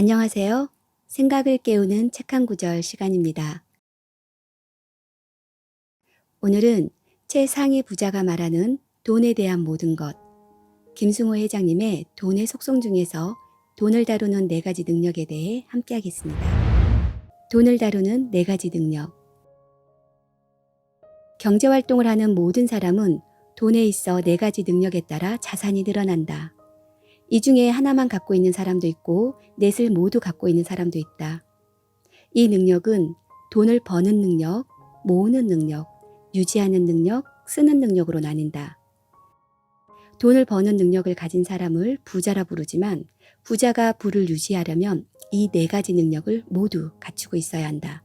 안녕하세요. 생각을 깨우는 책 한 구절 시간입니다. 오늘은 최상위 부자가 말하는 돈에 대한 모든 것, 김승호 회장님의 돈의 속성 중에서 돈을 다루는 4가지 능력에 대해 함께 하겠습니다. 돈을 다루는 4가지 능력. 경제활동을 하는 모든 사람은 돈에 있어 4가지 능력에 따라 자산이 늘어난다. 이 중에 하나만 갖고 있는 사람도 있고 넷을 모두 갖고 있는 사람도 있다. 이 능력은 돈을 버는 능력, 모으는 능력, 유지하는 능력, 쓰는 능력으로 나뉜다. 돈을 버는 능력을 가진 사람을 부자라 부르지만 부자가 부를 유지하려면 이 4가지 능력을 모두 갖추고 있어야 한다.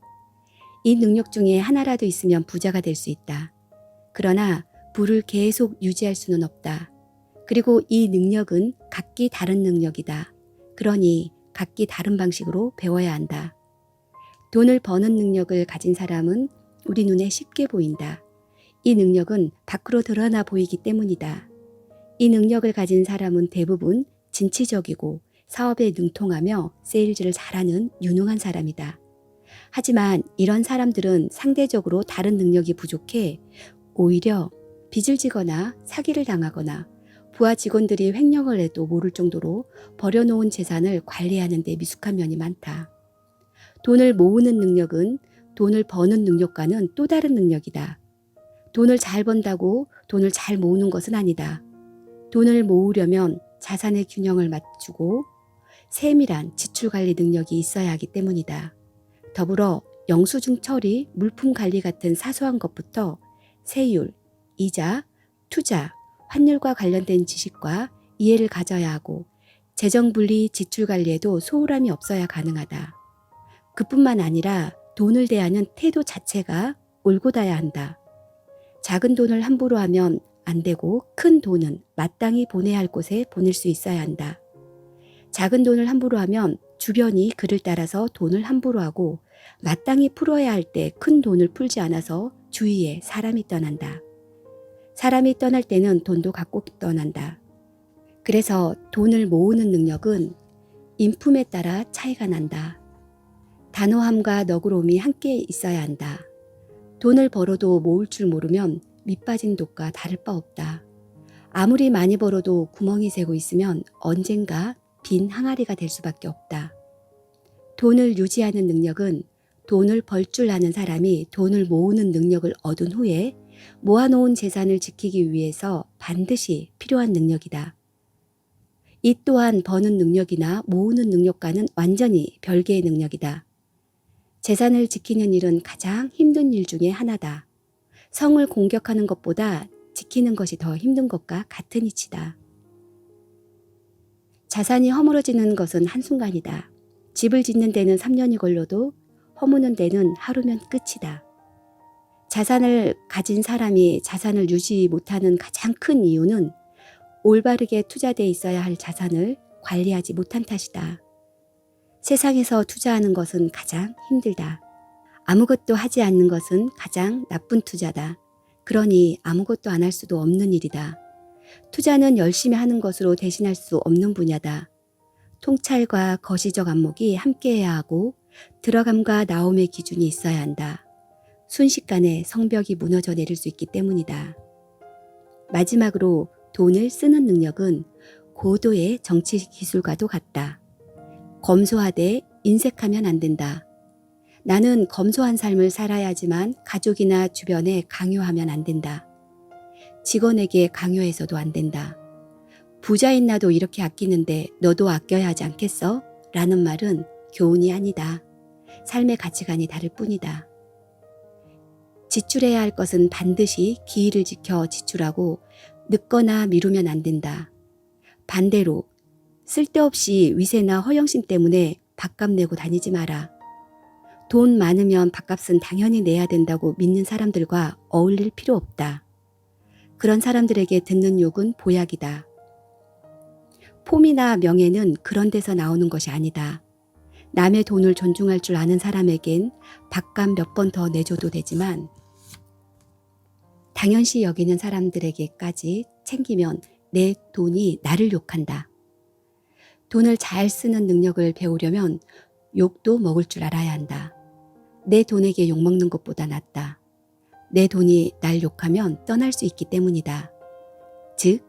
이 능력 중에 하나라도 있으면 부자가 될 수 있다. 그러나 부를 계속 유지할 수는 없다. 그리고 이 능력은 각기 다른 능력이다. 그러니 각기 다른 방식으로 배워야 한다. 돈을 버는 능력을 가진 사람은 우리 눈에 쉽게 보인다. 이 능력은 밖으로 드러나 보이기 때문이다. 이 능력을 가진 사람은 대부분 진취적이고 사업에 능통하며 세일즈를 잘하는 유능한 사람이다. 하지만 이런 사람들은 상대적으로 다른 능력이 부족해 오히려 빚을 지거나 사기를 당하거나 부하 직원들이 횡령을 해도 모를 정도로 버려놓은 재산을 관리하는 데 미숙한 면이 많다. 돈을 모으는 능력은 돈을 버는 능력과는 또 다른 능력이다. 돈을 잘 번다고 돈을 잘 모으는 것은 아니다. 돈을 모으려면 자산의 균형을 맞추고 세밀한 지출관리 능력이 있어야 하기 때문이다. 더불어 영수증 처리, 물품 관리 같은 사소한 것부터 세율, 이자, 투자, 환율과 관련된 지식과 이해를 가져야 하고 재정분리 지출 관리에도 소홀함이 없어야 가능하다. 그뿐만 아니라 돈을 대하는 태도 자체가 올곧아야 한다. 작은 돈을 함부로 하면 안 되고 큰 돈은 마땅히 보내야 할 곳에 보낼 수 있어야 한다. 작은 돈을 함부로 하면 주변이 그를 따라서 돈을 함부로 하고 마땅히 풀어야 할 때 큰 돈을 풀지 않아서 주위에 사람이 떠난다. 사람이 떠날 때는 돈도 갖고 떠난다. 그래서 돈을 모으는 능력은 인품에 따라 차이가 난다. 단호함과 너그러움이 함께 있어야 한다. 돈을 벌어도 모을 줄 모르면 밑빠진 독과 다를 바 없다. 아무리 많이 벌어도 구멍이 새고 있으면 언젠가 빈 항아리가 될 수밖에 없다. 돈을 유지하는 능력은 돈을 벌 줄 아는 사람이 돈을 모으는 능력을 얻은 후에 모아놓은 재산을 지키기 위해서 반드시 필요한 능력이다. 이 또한 버는 능력이나 모으는 능력과는 완전히 별개의 능력이다. 재산을 지키는 일은 가장 힘든 일 중에 하나다. 성을 공격하는 것보다 지키는 것이 더 힘든 것과 같은 이치다. 자산이 허물어지는 것은 한순간이다. 집을 짓는 데는 3년이 걸려도 허무는 데는 하루면 끝이다. 자산을 가진 사람이 자산을 유지 못하는 가장 큰 이유는 올바르게 투자되어 있어야 할 자산을 관리하지 못한 탓이다. 세상에서 투자하는 것은 가장 힘들다. 아무것도 하지 않는 것은 가장 나쁜 투자다. 그러니 아무것도 안 할 수도 없는 일이다. 투자는 열심히 하는 것으로 대신할 수 없는 분야다. 통찰과 거시적 안목이 함께해야 하고 들어감과 나옴의 기준이 있어야 한다. 순식간에 성벽이 무너져 내릴 수 있기 때문이다. 마지막으로 돈을 쓰는 능력은 고도의 정치 기술과도 같다. 검소하되 인색하면 안 된다. 나는 검소한 삶을 살아야 하지만 가족이나 주변에 강요하면 안 된다. 직원에게 강요해서도 안 된다. 부자인 나도 이렇게 아끼는데 너도 아껴야 하지 않겠어? 라는 말은 교훈이 아니다. 삶의 가치관이 다를 뿐이다. 지출해야 할 것은 반드시 기일을 지켜 지출하고 늦거나 미루면 안 된다. 반대로 쓸데없이 위세나 허영심 때문에 밥값 내고 다니지 마라. 돈 많으면 밥값은 당연히 내야 된다고 믿는 사람들과 어울릴 필요 없다. 그런 사람들에게 듣는 욕은 보약이다. 폼이나 명예는 그런 데서 나오는 것이 아니다. 남의 돈을 존중할 줄 아는 사람에겐 밥값 몇 번 더 내줘도 되지만 당연시 여기는 사람들에게까지 챙기면 내 돈이 나를 욕한다. 돈을 잘 쓰는 능력을 배우려면 욕도 먹을 줄 알아야 한다. 내 돈에게 욕먹는 것보다 낫다. 내 돈이 날 욕하면 떠날 수 있기 때문이다. 즉,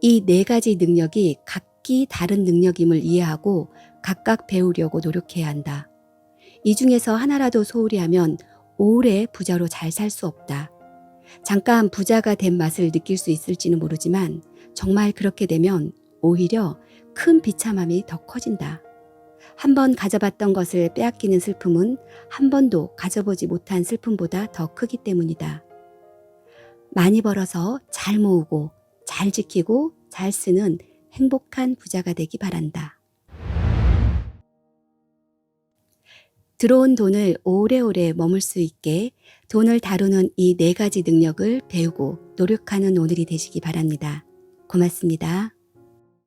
이 네 가지 능력이 각기 다른 능력임을 이해하고 각각 배우려고 노력해야 한다. 이 중에서 하나라도 소홀히 하면 오래 부자로 잘 살 수 없다. 잠깐 부자가 된 맛을 느낄 수 있을지는 모르지만 정말 그렇게 되면 오히려 큰 비참함이 더 커진다. 한 번 가져봤던 것을 빼앗기는 슬픔은 한 번도 가져보지 못한 슬픔보다 더 크기 때문이다. 많이 벌어서 잘 모으고 잘 지키고 잘 쓰는 행복한 부자가 되기 바란다. 들어온 돈을 오래오래 머물 수 있게 돈을 다루는 이 네 가지 능력을 배우고 노력하는 오늘이 되시기 바랍니다. 고맙습니다.